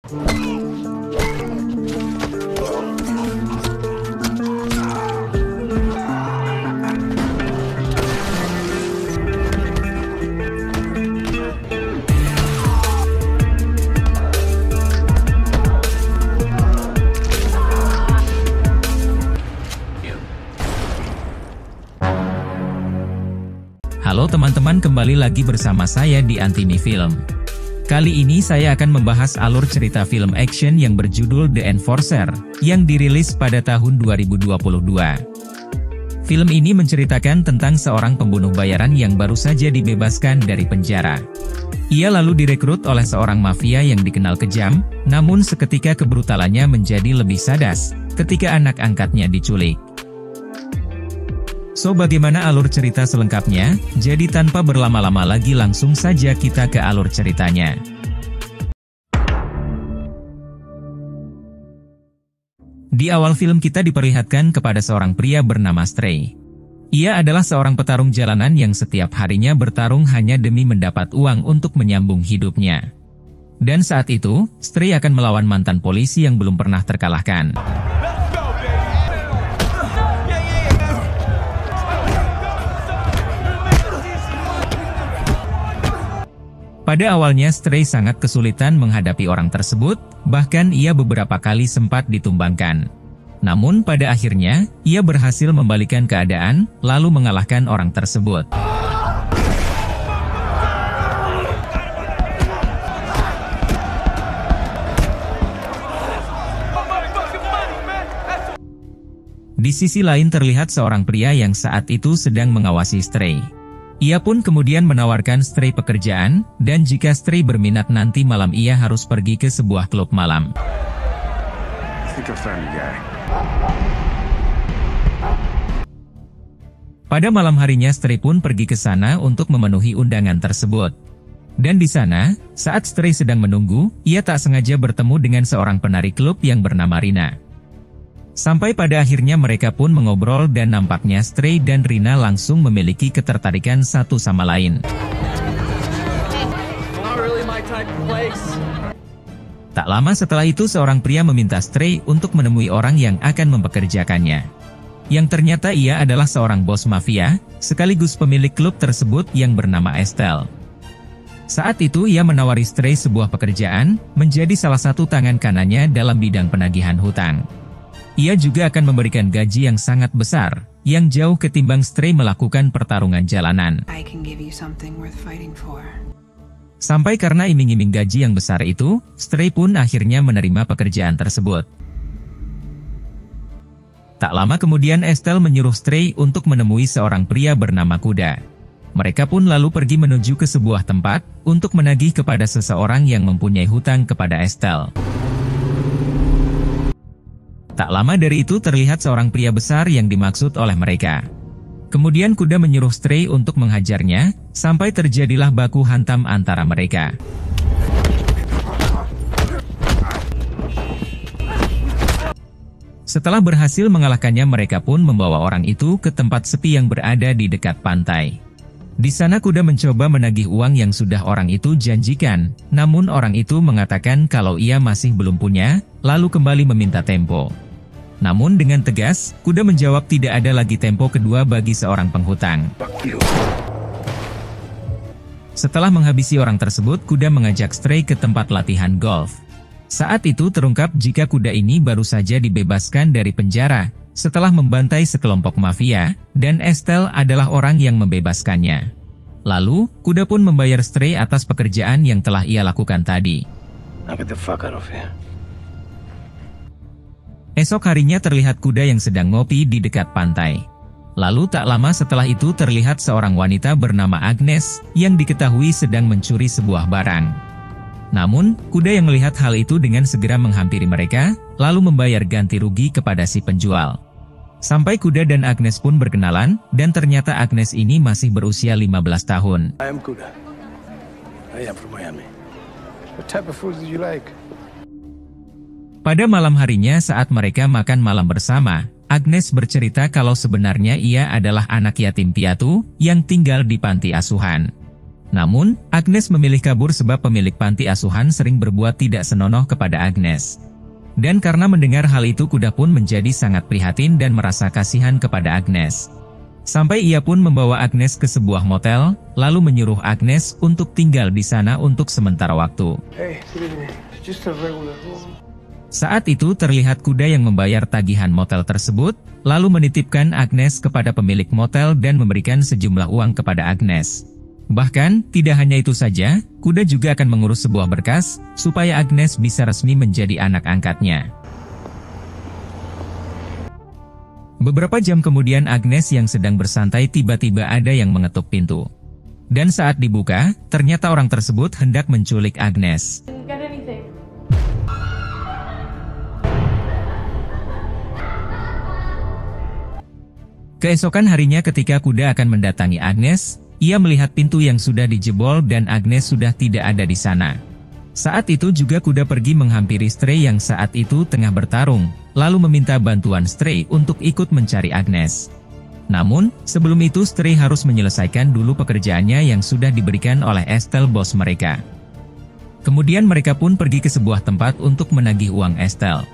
Halo teman-teman, kembali lagi bersama saya di Antimi Film. Kali ini saya akan membahas alur cerita film action yang berjudul The Enforcer, yang dirilis pada tahun 2022. Film ini menceritakan tentang seorang pembunuh bayaran yang baru saja dibebaskan dari penjara. Ia lalu direkrut oleh seorang mafia yang dikenal kejam, namun seketika kebrutalannya menjadi lebih sadas, ketika anak angkatnya diculik. So, bagaimana alur cerita selengkapnya? Jadi tanpa berlama-lama lagi langsung saja kita ke alur ceritanya. Di awal film kita diperlihatkan kepada seorang pria bernama Stray. Ia adalah seorang petarung jalanan yang setiap harinya bertarung hanya demi mendapat uang untuk menyambung hidupnya. Dan saat itu, Stray akan melawan mantan polisi yang belum pernah terkalahkan. Pada awalnya Stray sangat kesulitan menghadapi orang tersebut, bahkan ia beberapa kali sempat ditumbangkan. Namun pada akhirnya, ia berhasil membalikan keadaan, lalu mengalahkan orang tersebut. Di sisi lain terlihat seorang pria yang saat itu sedang mengawasi Stray. Ia pun kemudian menawarkan Stray pekerjaan, dan jika Stray berminat nanti malam ia harus pergi ke sebuah klub malam. Pada malam harinya Stray pun pergi ke sana untuk memenuhi undangan tersebut. Dan di sana, saat Stray sedang menunggu, ia tak sengaja bertemu dengan seorang penari klub yang bernama Rina. Sampai pada akhirnya mereka pun mengobrol dan nampaknya Stray dan Rina langsung memiliki ketertarikan satu sama lain. Tak lama setelah itu seorang pria meminta Stray untuk menemui orang yang akan mempekerjakannya. Yang ternyata ia adalah seorang bos mafia, sekaligus pemilik klub tersebut yang bernama Estelle. Saat itu ia menawari Stray sebuah pekerjaan, menjadi salah satu tangan kanannya dalam bidang penagihan hutang. Ia juga akan memberikan gaji yang sangat besar, yang jauh ketimbang Stray melakukan pertarungan jalanan. Sampai karena iming-iming gaji yang besar itu, Stray pun akhirnya menerima pekerjaan tersebut. Tak lama kemudian Estelle menyuruh Stray untuk menemui seorang pria bernama Kuda. Mereka pun lalu pergi menuju ke sebuah tempat, untuk menagih kepada seseorang yang mempunyai hutang kepada Estelle. Tak lama dari itu terlihat seorang pria besar yang dimaksud oleh mereka. Kemudian Kuda menyuruh Stray untuk menghajarnya, sampai terjadilah baku hantam antara mereka. Setelah berhasil mengalahkannya mereka pun membawa orang itu ke tempat sepi yang berada di dekat pantai. Di sana Kuda mencoba menagih uang yang sudah orang itu janjikan, namun orang itu mengatakan kalau ia masih belum punya, lalu kembali meminta tempo. Namun dengan tegas, Kuda menjawab tidak ada lagi tempo kedua bagi seorang penghutang. Setelah menghabisi orang tersebut, Kuda mengajak Stray ke tempat latihan golf. Saat itu terungkap jika Kuda ini baru saja dibebaskan dari penjara, setelah membantai sekelompok mafia, dan Estelle adalah orang yang membebaskannya. Lalu, Kuda pun membayar Stray atas pekerjaan yang telah ia lakukan tadi. Esok harinya terlihat Kuda yang sedang ngopi di dekat pantai. Lalu tak lama setelah itu terlihat seorang wanita bernama Agnes, yang diketahui sedang mencuri sebuah barang. Namun, Kuda yang melihat hal itu dengan segera menghampiri mereka, lalu membayar ganti rugi kepada si penjual. Sampai Kuda dan Agnes pun berkenalan, dan ternyata Agnes ini masih berusia 15 tahun. I am Kuda. I am from Miami. What type of food do you like? Pada malam harinya saat mereka makan malam bersama, Agnes bercerita kalau sebenarnya ia adalah anak yatim piatu yang tinggal di panti asuhan. Namun, Agnes memilih kabur sebab pemilik panti asuhan sering berbuat tidak senonoh kepada Agnes. Dan karena mendengar hal itu, kuda pun menjadi sangat prihatin dan merasa kasihan kepada Agnes. Sampai ia pun membawa Agnes ke sebuah motel, lalu menyuruh Agnes untuk tinggal di sana untuk sementara waktu. Hey, good evening. Just a regular room. Saat itu terlihat kuda yang membayar tagihan motel tersebut, lalu menitipkan Agnes kepada pemilik motel dan memberikan sejumlah uang kepada Agnes. Bahkan, tidak hanya itu saja, kuda juga akan mengurus sebuah berkas, supaya Agnes bisa resmi menjadi anak angkatnya. Beberapa jam kemudian Agnes yang sedang bersantai tiba-tiba ada yang mengetuk pintu. Dan saat dibuka, ternyata orang tersebut hendak menculik Agnes. Keesokan harinya ketika kuda akan mendatangi Agnes, ia melihat pintu yang sudah dijebol dan Agnes sudah tidak ada di sana. Saat itu juga kuda pergi menghampiri Stray yang saat itu tengah bertarung, lalu meminta bantuan Stray untuk ikut mencari Agnes. Namun, sebelum itu Stray harus menyelesaikan dulu pekerjaannya yang sudah diberikan oleh Estelle, bos mereka. Kemudian mereka pun pergi ke sebuah tempat untuk menagih uang Estelle.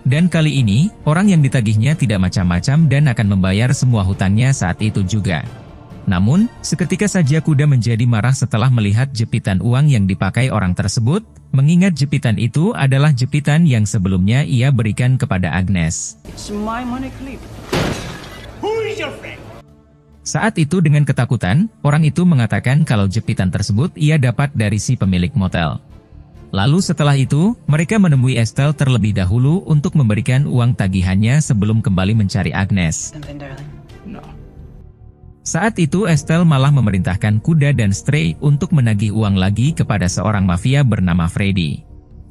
Dan kali ini, orang yang ditagihnya tidak macam-macam dan akan membayar semua hutangnya saat itu juga. Namun, seketika saja kuda menjadi marah setelah melihat jepitan uang yang dipakai orang tersebut, mengingat jepitan itu adalah jepitan yang sebelumnya ia berikan kepada Agnes. It's my money clip. Who is your friend? Saat itu dengan ketakutan, orang itu mengatakan kalau jepitan tersebut ia dapat dari si pemilik motel. Lalu setelah itu, mereka menemui Estelle terlebih dahulu untuk memberikan uang tagihannya sebelum kembali mencari Agnes. No. Saat itu Estelle malah memerintahkan kuda dan Stray untuk menagih uang lagi kepada seorang mafia bernama Freddy.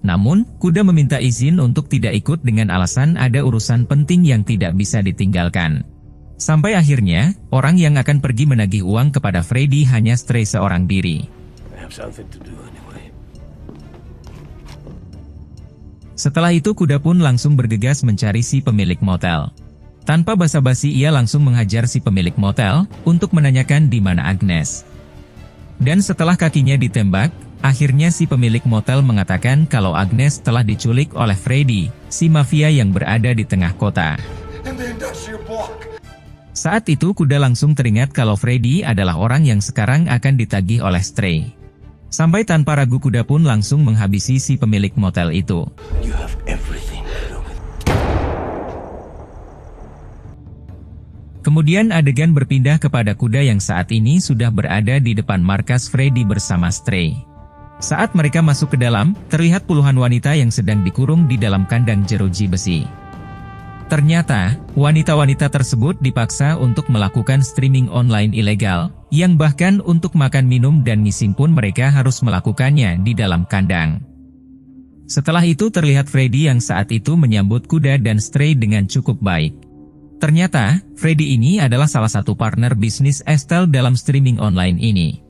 Namun, kuda meminta izin untuk tidak ikut dengan alasan ada urusan penting yang tidak bisa ditinggalkan. Sampai akhirnya, orang yang akan pergi menagih uang kepada Freddy hanya Stray seorang diri. I have something to do anyway. Setelah itu kuda pun langsung bergegas mencari si pemilik motel. Tanpa basa-basi ia langsung menghajar si pemilik motel untuk menanyakan di mana Agnes. Dan setelah kakinya ditembak, akhirnya si pemilik motel mengatakan kalau Agnes telah diculik oleh Freddy, si mafia yang berada di tengah kota. Saat itu kuda langsung teringat kalau Freddy adalah orang yang sekarang akan ditagih oleh Stray. Sampai tanpa ragu kuda pun langsung menghabisi si pemilik motel itu. You have everything to do with it. Kemudian adegan berpindah kepada kuda yang saat ini sudah berada di depan markas Freddy bersama Stray. Saat mereka masuk ke dalam, terlihat puluhan wanita yang sedang dikurung di dalam kandang jeruji besi. Ternyata, wanita-wanita tersebut dipaksa untuk melakukan streaming online ilegal, yang bahkan untuk makan minum dan ngising pun mereka harus melakukannya di dalam kandang. Setelah itu terlihat Freddy yang saat itu menyambut kuda dan Stray dengan cukup baik. Ternyata, Freddy ini adalah salah satu partner bisnis Estelle dalam streaming online ini.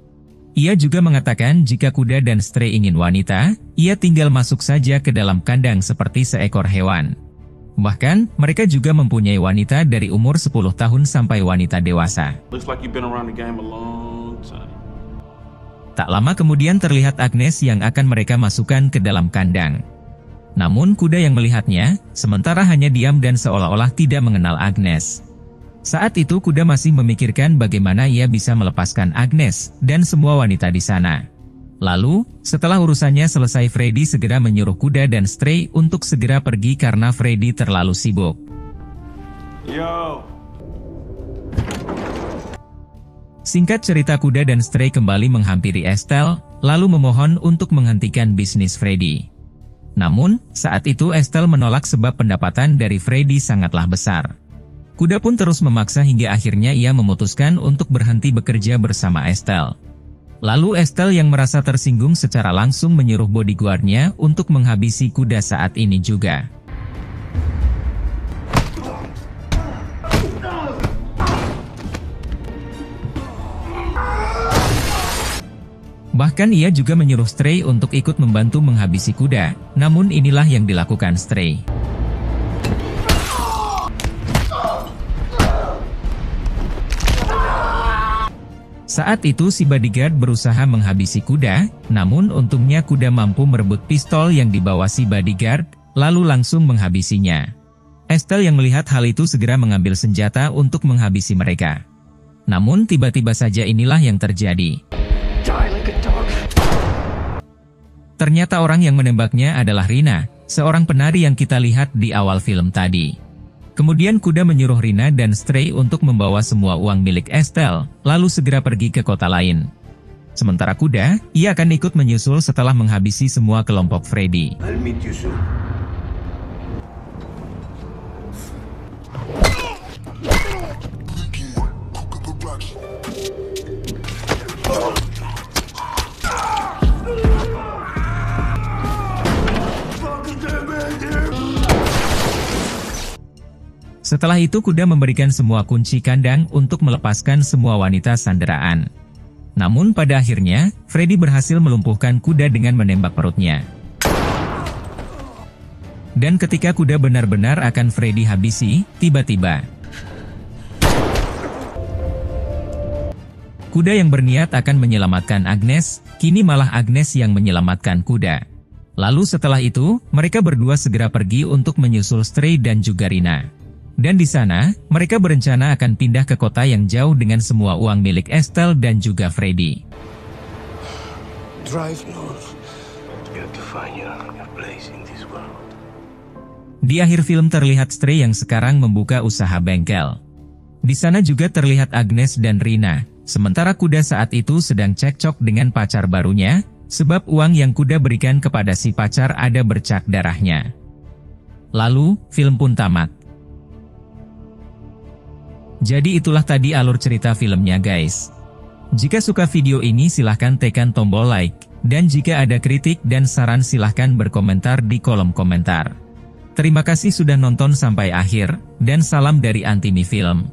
Ia juga mengatakan jika kuda dan Stray ingin wanita, ia tinggal masuk saja ke dalam kandang seperti seekor hewan. Bahkan, mereka juga mempunyai wanita dari umur 10 tahun sampai wanita dewasa. Tak lama kemudian terlihat Agnes yang akan mereka masukkan ke dalam kandang. Namun kuda yang melihatnya, sementara hanya diam dan seolah-olah tidak mengenal Agnes. Saat itu kuda masih memikirkan bagaimana ia bisa melepaskan Agnes dan semua wanita di sana. Lalu, setelah urusannya selesai Freddy segera menyuruh kuda dan Stray untuk segera pergi karena Freddy terlalu sibuk. Yo. Singkat cerita kuda dan Stray kembali menghampiri Estelle, lalu memohon untuk menghentikan bisnis Freddy. Namun, saat itu Estelle menolak sebab pendapatan dari Freddy sangatlah besar. Kuda pun terus memaksa hingga akhirnya ia memutuskan untuk berhenti bekerja bersama Estelle. Lalu Estelle yang merasa tersinggung secara langsung menyuruh bodyguardnya untuk menghabisi kuda saat ini juga. Bahkan ia juga menyuruh Stray untuk ikut membantu menghabisi kuda, namun inilah yang dilakukan Stray. Saat itu si bodyguard berusaha menghabisi kuda, namun untungnya kuda mampu merebut pistol yang dibawa si bodyguard, lalu langsung menghabisinya. Estelle yang melihat hal itu segera mengambil senjata untuk menghabisi mereka. Namun tiba-tiba saja inilah yang terjadi. Ternyata orang yang menembaknya adalah Rina, seorang penari yang kita lihat di awal film tadi. Kemudian kuda menyuruh Rina dan Stray untuk membawa semua uang milik Estelle, lalu segera pergi ke kota lain. Sementara kuda, ia akan ikut menyusul setelah menghabisi semua kelompok Freddy. I'll meet you soon. Setelah itu kuda memberikan semua kunci kandang untuk melepaskan semua wanita sanderaan. Namun pada akhirnya, Freddy berhasil melumpuhkan kuda dengan menembak perutnya. Dan ketika kuda benar-benar akan Freddy habisi, tiba-tiba kuda yang berniat akan menyelamatkan Agnes, kini malah Agnes yang menyelamatkan kuda. Lalu setelah itu, mereka berdua segera pergi untuk menyusul Stray dan juga Rina. Dan di sana, mereka berencana akan pindah ke kota yang jauh dengan semua uang milik Estelle dan juga Freddy. Drive north. You have to find your place in this world. Di akhir film terlihat Stray yang sekarang membuka usaha bengkel. Di sana juga terlihat Agnes dan Rina, sementara kuda saat itu sedang cekcok dengan pacar barunya, sebab uang yang kuda berikan kepada si pacar ada bercak darahnya. Lalu, film pun tamat. Jadi itulah tadi alur cerita filmnya guys. Jika suka video ini silahkan tekan tombol like, dan jika ada kritik dan saran silahkan berkomentar di kolom komentar. Terima kasih sudah nonton sampai akhir, dan salam dari Antimi Film.